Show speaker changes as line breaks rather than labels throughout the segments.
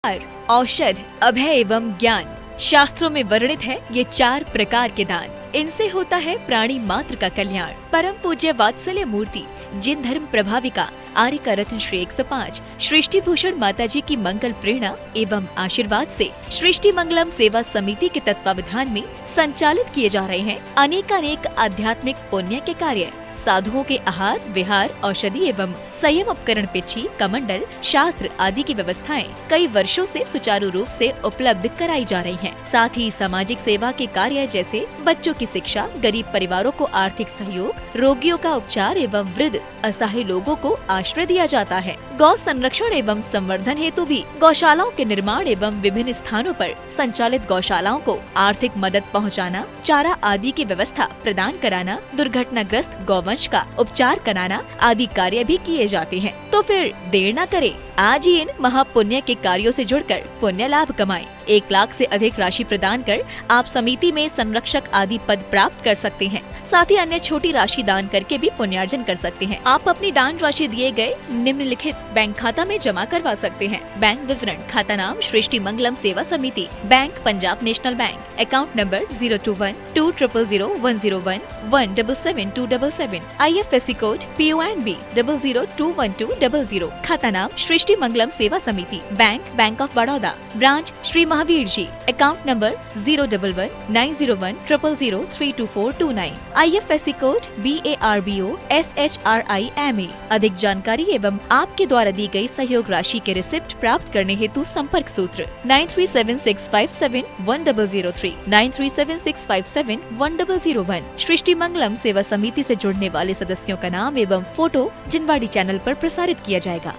औषध, अभय एवं ज्ञान। शास्त्रों में वर्णित है ये 4 प्रकार के दान। इनसे होता है प्राणी मात्र का कल्याण। परम पूज्य वात्सल्य मूर्ति जिन धर्म प्रभाविका आर्य का रत्न श्री 105 सृष्टि भूषण माता जी की मंगल प्रेरणा एवं आशीर्वाद से सृष्टि मंगलम सेवा समिति के तत्वावधान में संचालित किए जा रहे हैं अनेकानेक आध्यात्मिक पुण्य के कार्य। साधुओं के आहार, विहार, औषधि एवं संयम उपकरण, पिछी, कमंडल, शास्त्र आदि की व्यवस्थाएं कई वर्षों से सुचारू रूप से उपलब्ध कराई जा रही हैं। साथ ही सामाजिक सेवा के कार्य जैसे बच्चों की शिक्षा, गरीब परिवारों को आर्थिक सहयोग, रोगियों का उपचार एवं वृद्ध असहाय लोगों को आश्रय दिया जाता है। गौ संरक्षण एवं संवर्धन हेतु भी गौशालाओं के निर्माण एवं विभिन्न स्थानों पर संचालित गौशालाओं को आर्थिक मदद पहुंचाना, चारा आदि की व्यवस्था प्रदान कराना, दुर्घटनाग्रस्त गौवंश का उपचार कराना आदि कार्य भी किए जाते हैं। तो फिर देर न करें, आज ही इन महापुण्य के कार्यों से जुड़कर पुण्य लाभ कमाएं। 1 लाख से अधिक राशि प्रदान कर आप समिति में संरक्षक आदि पद प्राप्त कर सकते हैं। साथ ही अन्य छोटी राशि दान करके भी पुण्यार्जन कर सकते हैं। आप अपनी दान राशि दिए गए निम्नलिखित बैंक खाता में जमा करवा सकते हैं। बैंक विवरण: खाता नाम Srishti Mangalam Seva Samiti, bank Punjab national bank, account number 021200101777277, IFSC code PONB 0021200, खाता नाम Srishti Mangalam Seva Samiti, bank of Baroda, branch Shri Mahavir ji, account number 011901000032429, IFSC code BARBO SHRIMA। अधिक जानकारी एवं आपके द्वारा दी गई सहयोग राशि के रिसिप्ट प्राप्त करने हेतु संपर्क सूत्र 9376571003, 9376571001। सृष्टि मंगलम सेवा समिति से जुड़ने वाले सदस्यों का नाम एवं फोटो जिनवाड़ी चैनल पर प्रसारित किया जाएगा।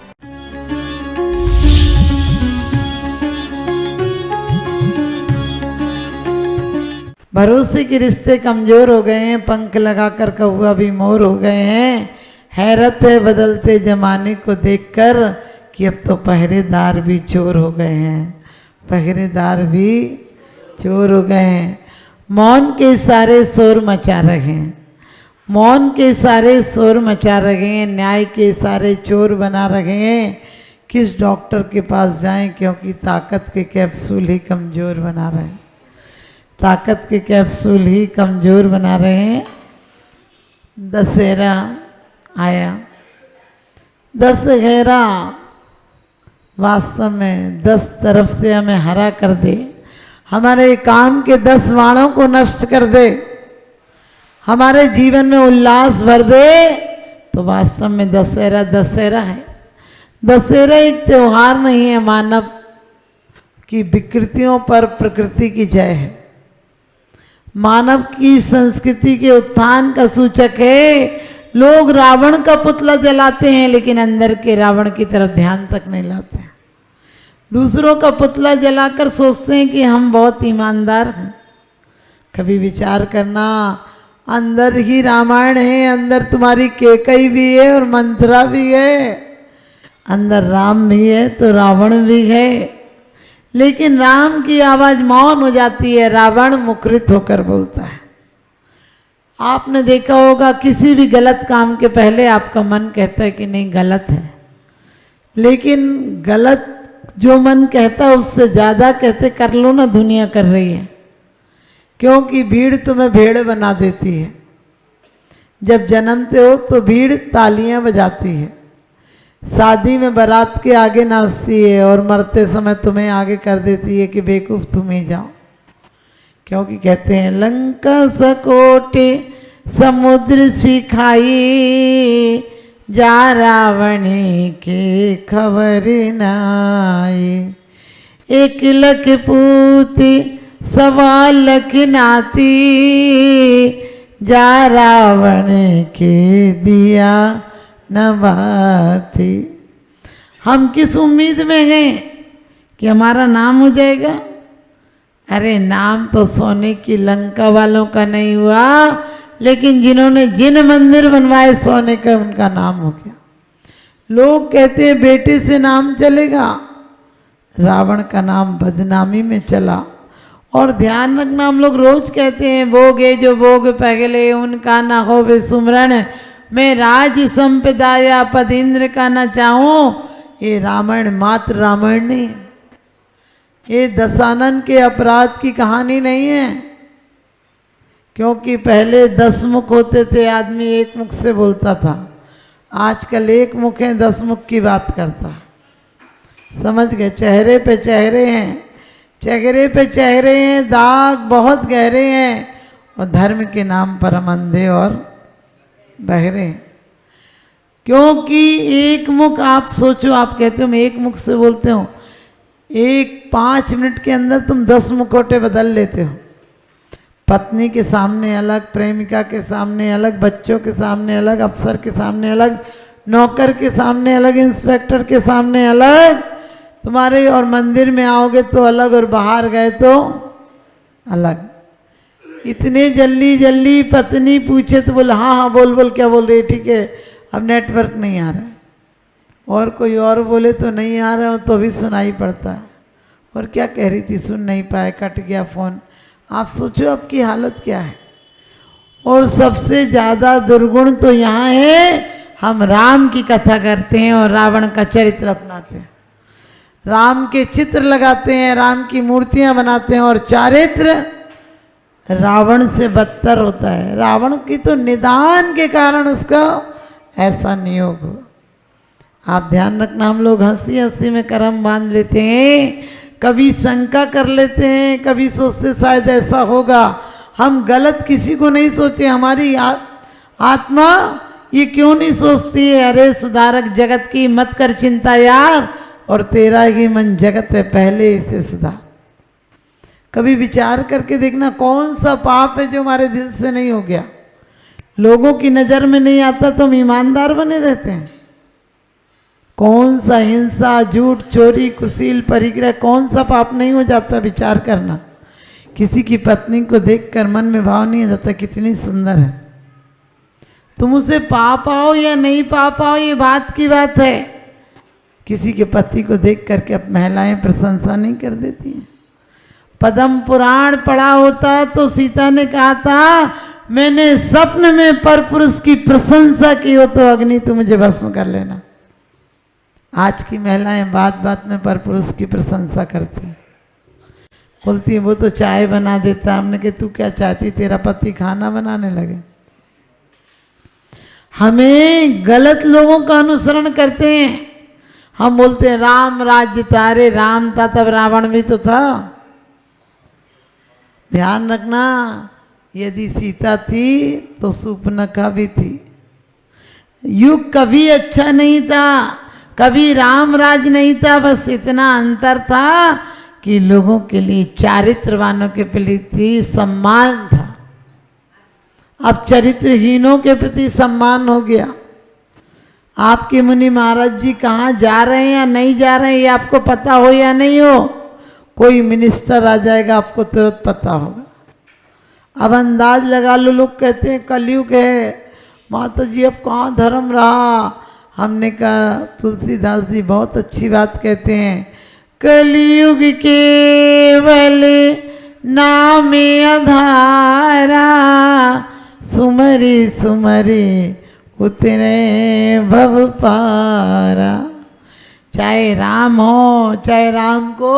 भरोसे के रिश्ते कमजोर हो गए हैं, पंख लगाकर कौवा भी मोर हो गए हैं। हैरत है बदलते जमाने को देखकर कि अब तो पहरेदार भी चोर हो गए हैं, पहरेदार भी चोर हो गए हैं। मौन के सारे शोर मचा रहे हैं, मौन के सारे शोर मचा रहे हैं, न्याय के सारे चोर बना रहे हैं। किस डॉक्टर के पास जाएं, क्योंकि ताकत के कैप्सूल ही कमज़ोर बना रहे हैं, ताकत के कैप्सूल ही कमज़ोर बना रहे हैं। दशहरा आया, दशहरा वास्तव में 10 तरफ से हमें हरा कर दे, हमारे काम के 10 वाणों को नष्ट कर दे, हमारे जीवन में उल्लास भर दे, तो वास्तव में दशहरा दशहरा है। दशहरा एक त्योहार नहीं है, मानव की विकृतियों पर प्रकृति की जय है, मानव की संस्कृति के उत्थान का सूचक है। लोग रावण का पुतला जलाते हैं लेकिन अंदर के रावण की तरफ ध्यान तक नहीं लाते हैं। दूसरों का पुतला जलाकर सोचते हैं कि हम बहुत ईमानदार हैं। कभी विचार करना, अंदर ही रामायण है, अंदर तुम्हारी केकई भी है और मंथरा भी है, अंदर राम भी है तो रावण भी है। लेकिन राम की आवाज़ मौन हो जाती है, रावण मुखरित होकर बोलता है। आपने देखा होगा किसी भी गलत काम के पहले आपका मन कहता है कि नहीं गलत है, लेकिन गलत जो मन कहता है उससे ज़्यादा कहते कर लो ना, दुनिया कर रही है, क्योंकि भीड़ तुम्हें भेड़ बना देती है। जब जन्मते हो तो भीड़ तालियां बजाती है, शादी में बारात के आगे नाचती है और मरते समय तुम्हें आगे कर देती है कि बेवकूफ़ तुम ही जाओ। क्योंकि कहते हैं लंका सकोटे समुद्र सिखाई, जा रावण के खबर नाई, 1 लख पूती 1.25 लख नाती, जा रावण के दिया न बाती। हम किस उम्मीद में हैं कि हमारा नाम हो जाएगा? अरे नाम तो सोने की लंका वालों का नहीं हुआ, लेकिन जिन्होंने जिन मंदिर बनवाए सोने का, उनका नाम हो गया। लोग कहते हैं बेटे से नाम चलेगा, रावण का नाम बदनामी में चला। और ध्यान रखना, हम लोग रोज कहते हैं भोगे जो भोग पहले उनका ना हो वे सुमरण, मैं राज संपदा या पद इंद्र का ना चाहूं। ये रामायण मात्र रामायण नहीं है, ये दशानन के अपराध की कहानी नहीं है, क्योंकि पहले 10 मुख होते थे, आदमी एक मुख से बोलता था। आजकल एक मुख है, 10 मुख की बात करता है। समझ गए? चेहरे पे चेहरे हैं, चेहरे पे चेहरे हैं, दाग बहुत गहरे हैं, और धर्म के नाम पर हम अंधे और बहरे हैं। क्योंकि एक मुख, आप सोचो, आप कहते हो मैं एक मुख से बोलते हो, 5 मिनट के अंदर तुम 10 मुखौटे बदल लेते हो। पत्नी के सामने अलग, प्रेमिका के सामने अलग, बच्चों के सामने अलग, अफसर के सामने अलग, नौकर के सामने अलग, इंस्पेक्टर के सामने अलग, तुम्हारे, और मंदिर में आओगे तो अलग, और बाहर गए तो अलग। इतने जल्दी जल्दी पत्नी पूछे तो बोले हाँ हाँ बोल बोल, क्या बोल रही है, ठीक है, अब नेटवर्क नहीं आ रहा है। और कोई और बोले तो नहीं आ रहा हो तो भी सुनाई पड़ता है, और क्या कह रही थी सुन नहीं पाए, कट गया फ़ोन। आप सोचो आपकी हालत क्या है। और सबसे ज़्यादा दुर्गुण तो यहाँ है, हम राम की कथा करते हैं और रावण का चरित्र अपनाते हैं, राम के चित्र लगाते हैं, राम की मूर्तियाँ बनाते हैं, और चारित्र रावण से बदतर होता है। रावण की तो निदान के कारण उसका ऐसा नियोग हो। आप ध्यान रखना, हम लोग हंसी हंसी में कर्म बांध लेते हैं, कभी शंका कर लेते हैं, कभी सोचते शायद ऐसा होगा। हम गलत किसी को नहीं सोचे, हमारी आत्मा ये क्यों नहीं सोचती है, अरे सुधारक जगत की मत कर चिंता यार, और तेरा ही मन जगत है, पहले इसे सुधार। कभी विचार करके देखना कौन सा पाप है जो हमारे दिल से नहीं हो गया। लोगों की नज़र में नहीं आता तो हम ईमानदार बने रहते हैं। कौन सा हिंसा, झूठ, चोरी, कुशील, परिग्रह, कौन सा पाप नहीं हो जाता, विचार करना। किसी की पत्नी को देखकर मन में भाव नहीं आ जाता कितनी सुंदर है, तुम उसे पा पाओ या नहीं पा पाओ ये बात की बात है। किसी के पति को देख करके अब महिलाएं प्रशंसा नहीं कर देती हैं। पद्म पुराण पढ़ा होता तो सीता ने कहा था मैंने स्वप्न में परपुरुष की प्रशंसा की हो तो अग्नि तू मुझे भस्म कर लेना। आज की महिलाएं बात बात में परपुरुष की प्रशंसा करती हैं, बोलती है वो तो चाय बना देता। हमने कहा तू क्या चाहती तेरा पति खाना बनाने लगे। हमें गलत लोगों का अनुसरण करते हैं। हम बोलते हैं राम राज्य था, अरे राम था तब रावण भी तो था। ध्यान रखना, यदि सीता थी तो शूर्पणखा भी थी। युग कभी अच्छा नहीं था, कभी राम राज नहीं था, बस इतना अंतर था कि लोगों के लिए चारित्रवानों के प्रति सम्मान था। अब चरित्रहीनों के प्रति सम्मान हो गया। आपके मुनि महाराज जी कहाँ जा रहे हैं या नहीं जा रहे हैं ये आपको पता हो या नहीं हो, कोई मिनिस्टर आ जाएगा आपको तुरंत पता होगा। अब अंदाज लगा लो, लोग कहते हैं कलयुग है, माता जी अब कहाँ धर्म रहा। हमने कहा तुलसीदास जी बहुत अच्छी बात कहते हैं, कलयुग केवल नामे आधारा, सुमरी सुमरी उतरे भव पारा। चाहे राम हो, चाहे राम को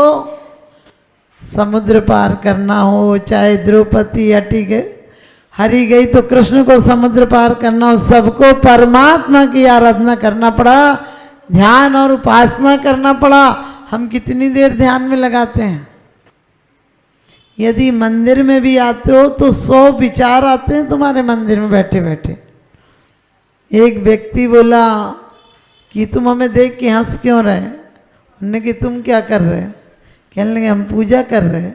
समुद्र पार करना हो, चाहे द्रौपदी हरी गई तो कृष्ण को समुद्र पार करना हो, सबको परमात्मा की आराधना करना पड़ा, ध्यान और उपासना करना पड़ा। हम कितनी देर ध्यान में लगाते हैं। यदि मंदिर में भी आते हो तो 100 विचार आते हैं तुम्हारे मंदिर में बैठे बैठे। एक व्यक्ति बोला कि तुम हमें देख के हंस क्यों रहे। उन्होंने कि तुम क्या कर रहे। कहने लगे हम पूजा कर रहे।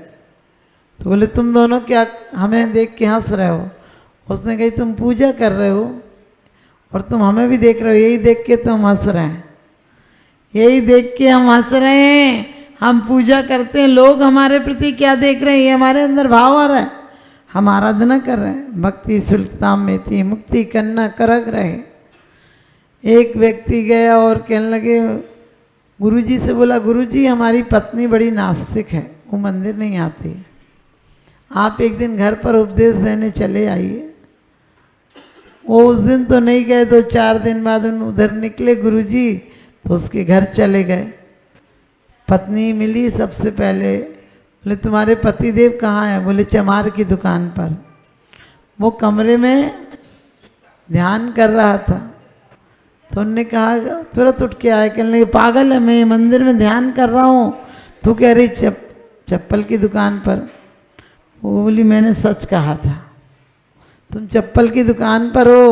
तो बोले तुम दोनों क्या हमें देख के हंस रहे हो। उसने कही तुम पूजा कर रहे हो और तुम हमें भी देख रहे हो, यही देख के तो हम हंस रहे हैं, यही देख के हम हंस रहे हैं। हम पूजा करते हैं, लोग हमारे प्रति क्या देख रहे हैं ये हमारे अंदर भाव आ रहा है, हम आराधना कर रहे हैं। भक्ति सुल्तान में थी मुक्ति कन्ना करग रहे। एक व्यक्ति गया और कहने लगे गुरुजी से बोला गुरुजी हमारी पत्नी बड़ी नास्तिक है, वो मंदिर नहीं आती, आप एक दिन घर पर उपदेश देने चले आइए। वो उस दिन तो नहीं गए, 2-4 दिन बाद उधर निकले गुरुजी तो उसके घर चले गए। पत्नी मिली सबसे पहले, बोले तुम्हारे पतिदेव कहाँ हैं? बोले चमार की दुकान पर। वो कमरे में ध्यान कर रहा था। तो उनने कहा तुरंत उठ के आए, कहने लगे पागल है, मैं मंदिर में ध्यान कर रहा हूँ, तू कह रही चप्पल की दुकान पर। वो बोली मैंने सच कहा था, तुम चप्पल की दुकान पर हो।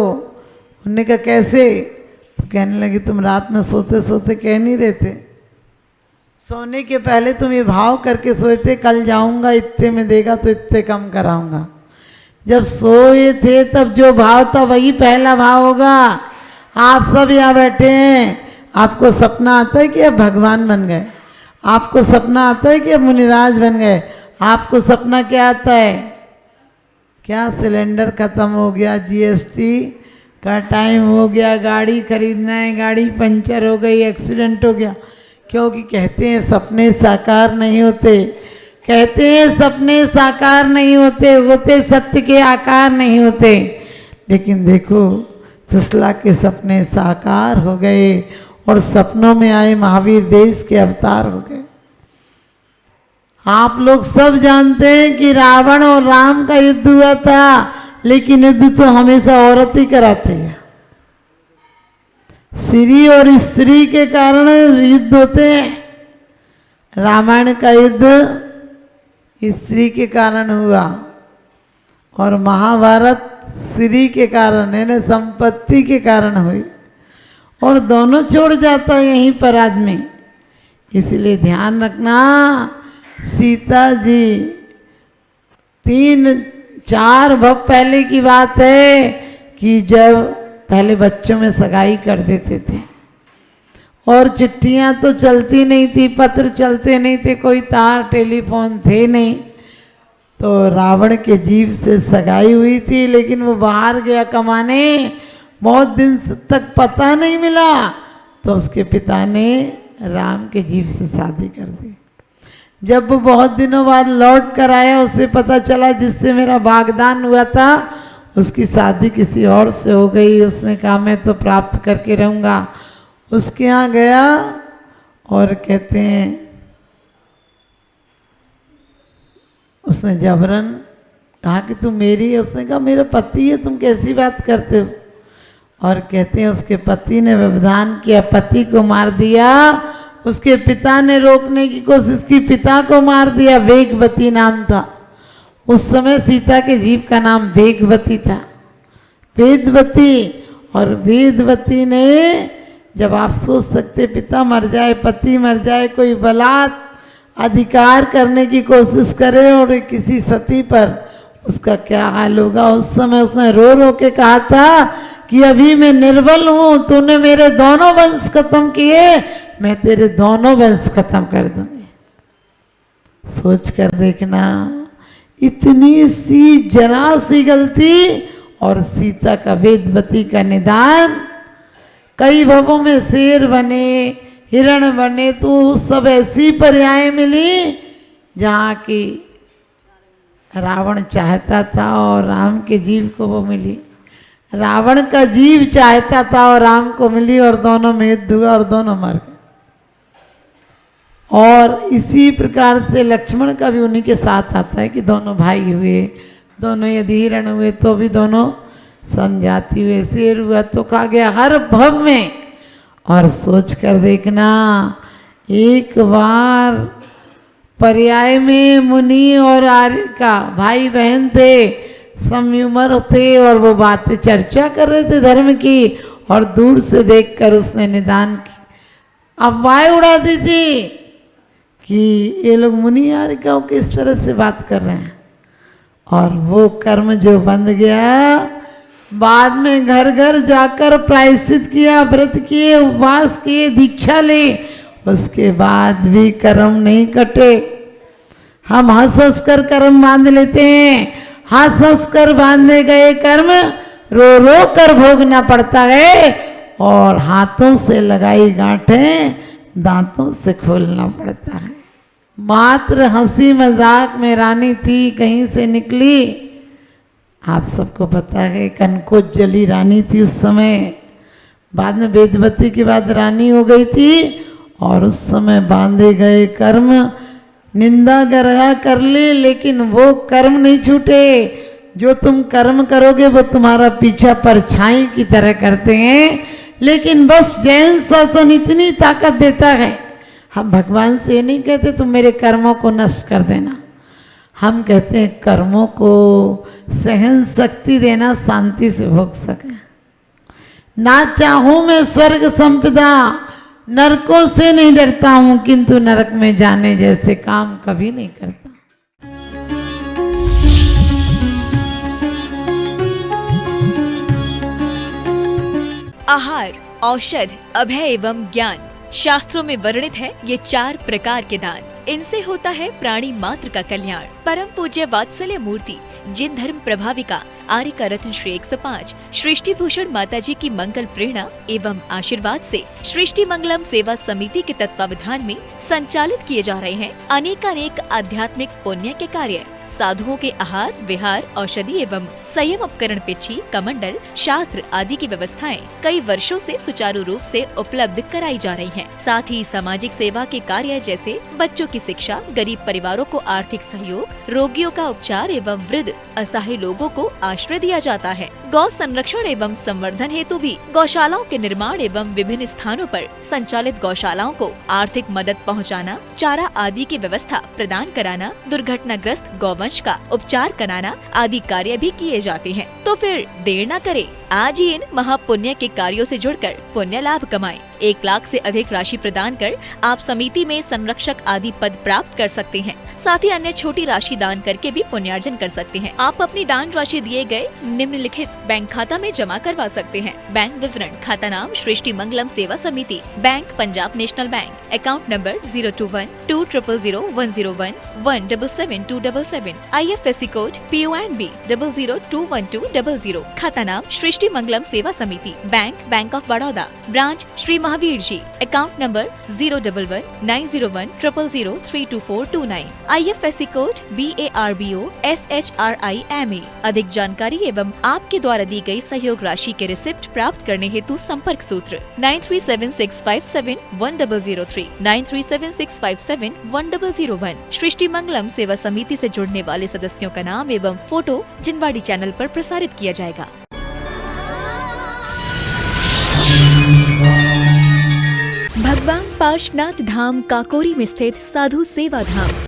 उनने कहा कैसे? तो कहने लगी तुम रात में सोते सोते कह नहीं रहे थे, सोने के पहले तुम ये भाव करके सोए थे कल जाऊंगा इतने में देगा तो इतने कम कराऊंगा। जब सोए थे तब जो भाव था वही पहला भाव होगा। आप सब यहाँ बैठे हैं, आपको सपना आता है कि अब भगवान बन गए? आपको सपना आता है कि अब मुनिराज बन गए? आपको सपना क्या आता है? क्या सिलेंडर खत्म हो गया, जीएसटी का टाइम हो गया, गाड़ी खरीदना है, गाड़ी पंचर हो गई, एक्सीडेंट हो गया। क्योंकि कहते हैं सपने साकार नहीं होते, कहते हैं सपने साकार नहीं होते, होते सत्य के आकार नहीं होते। लेकिन देखो सुशला के सपने साकार हो गए और सपनों में आए महावीर देश के अवतार हो गए। आप लोग सब जानते हैं कि रावण और राम का युद्ध हुआ था, लेकिन युद्ध तो हमेशा औरत ही कराती है। स्त्री और स्त्री के कारण युद्ध होते हैं। रामायण का युद्ध स्त्री के कारण हुआ और महाभारत स्त्री के कारण यानी संपत्ति के कारण हुई, और दोनों छोड़ जाता है यहीं पर आदमी। इसलिए ध्यान रखना, सीता जी 3-4 भव पहले की बात है कि जब पहले बच्चों में सगाई कर देते थे और चिट्ठियां तो चलती नहीं थी, पत्र चलते नहीं थे, कोई तार टेलीफोन थे नहीं। तो रावण के जीव से सगाई हुई थी, लेकिन वो बाहर गया कमाने, बहुत दिन तक पता नहीं मिला। तो उसके पिता ने राम के जीव से शादी कर दी। जब वो बहुत दिनों बाद लौट कर आया, उसे पता चला जिससे मेरा वागदान हुआ था उसकी शादी किसी और से हो गई। उसने कहा मैं तो प्राप्त करके रहूँगा। उसके यहाँ गया और कहते हैं उसने जबरन कहा कि तुम मेरी है। उसने कहा मेरा पति है, तुम कैसी बात करते हो? और कहते हैं उसके पति ने व्यवधान किया, पति को मार दिया। उसके पिता ने रोकने की कोशिश की, पिता को मार दिया। वेगवती नाम था उस समय, सीता के जीव का नाम वेगवती था, वेदवती। और वेदवती ने, जब आप सोच सकते पिता मर जाए, पति मर जाए, कोई बलात् अधिकार करने की कोशिश करे और किसी सती पर, उसका क्या हाल होगा। उस समय उसने रो रो के कहा था कि अभी मैं निर्बल हूं, तूने मेरे दोनों वंश खत्म किए, मैं तेरे दोनों वंश खत्म कर दूंगी। सोच कर देखना, इतनी सी जरा सी गलती और सीता का वेदवती का निदान। कई भवों में शेर बने, हिरण बने, तो सब ऐसी पर्याय मिली जहाँ की रावण चाहता था और राम के जीव को वो मिली। रावण का जीव चाहता था और राम को मिली, और दोनों में युद्ध हुआ और दोनों मर गए। और इसी प्रकार से लक्ष्मण का भी उन्हीं के साथ आता है कि दोनों भाई हुए, दोनों यदि हिरण हुए तो भी दोनों समझाती हुए, शेर हुआ तो कहा गया हर भव में। और सोच कर देखना, एक बार पर्याय में मुनि और आर्य का भाई बहन थे, समउम्र थे, और वो बातें चर्चा कर रहे थे धर्म की, और दूर से देखकर उसने निदान की, अफवाहें उड़ा दी थी कि ये लोग मुनि आर्य का किस तरह से बात कर रहे हैं। और वो कर्म जो बंध गया, बाद में घर घर जाकर प्रायश्चित किया, व्रत किए, उपवास किए, दीक्षा ली, उसके बाद भी कर्म नहीं कटे। हम हंस हंस कर कर्म बांध लेते हैं, हंस हंस कर बांधे गए कर्म रो रो कर भोगना पड़ता है, और हाथों से लगाई गांठें दांतों से खोलना पड़ता है। मात्र हंसी मजाक में रानी थी, कहीं से निकली। आप सबको पता है कनकोज्जली रानी थी उस समय, बाद में वेदवती के बाद रानी हो गई थी, और उस समय बांधे गए कर्म निंदा गरहा कर ले, लेकिन वो कर्म नहीं छूटे। जो तुम कर्म करोगे वो तुम्हारा पीछा परछाई की तरह करते हैं। लेकिन बस जैन शासन इतनी ताकत देता है, हम भगवान से नहीं कहते तुम मेरे कर्मों को नष्ट कर देना, हम कहते हैं कर्मों को सहन शक्ति देना, शांति से भोग सके। ना चाहूं मैं स्वर्ग संपदा, नरकों से नहीं डरता हूं, किंतु नरक में जाने जैसे काम कभी नहीं करता।
आहार, औषध, अभय एवं ज्ञान शास्त्रों में वर्णित है ये 4 प्रकार के दान। इनसे होता है प्राणी मात्र का कल्याण। परम पूज्य वात्सल्य मूर्ति जिन धर्म प्रभाविका आर्यका रत्न श्री 105 सृष्टि भूषण माता जी की मंगल प्रेरणा एवं आशीर्वाद से सृष्टि मंगलम सेवा समिति के तत्वावधान में संचालित किए जा रहे हैं अनेकानेक आध्यात्मिक पुण्य के कार्य। साधुओं के आहार, विहार, औषधि एवं संयम उपकरण, पिछी, कमंडल, शास्त्र आदि की व्यवस्थाएं कई वर्षों से सुचारू रूप से उपलब्ध कराई जा रही हैं। साथ ही सामाजिक सेवा के कार्य जैसे बच्चों की शिक्षा, गरीब परिवारों को आर्थिक सहयोग, रोगियों का उपचार एवं वृद्ध असहाय लोगों को आश्रय दिया जाता है। गौ संरक्षण एवं संवर्धन हेतु भी गौशालाओं के निर्माण एवं विभिन्न स्थानों पर संचालित गौशालाओं को आर्थिक मदद पहुंचाना, चारा आदि की व्यवस्था प्रदान कराना, दुर्घटनाग्रस्त गौवंश का उपचार कराना आदि कार्य भी किए जाते हैं। तो फिर देर न करें, आज ही इन महापुण्य के कार्यों से जुड़कर पुण्य लाभ कमाएं। 1 लाख से अधिक राशि प्रदान कर आप समिति में संरक्षक आदि पद प्राप्त कर सकते हैं। साथ ही अन्य छोटी राशि दान करके भी पुण्यार्जन कर सकते हैं। आप अपनी दान राशि दिए गए निम्नलिखित बैंक खाता में जमा करवा सकते हैं। बैंक विवरण: खाता नाम Srishti Mangalam Seva Samiti, bank Punjab national bank, account number 021200101777277, IFSC code PONB 0021200, खाता नाम Srishti Mangalam Seva Samiti, bank of Baroda, branch Shri Mahavir ji, account number 0119010032429, IFSC code BARBO SHRIMA। अधिक जानकारी एवं आपके द्वारा दी गई सहयोग राशि के रिसिप्ट प्राप्त करने हेतु संपर्क सूत्र 9376571003, 9376571001। सृष्टि मंगलम सेवा समिति से जुड़ने वाले सदस्यों का नाम एवं फोटो जिनवाड़ी चैनल पर प्रसारित किया जाएगा। भगवान पार्श्वनाथ धाम काकोरी में स्थित साधु सेवा धाम।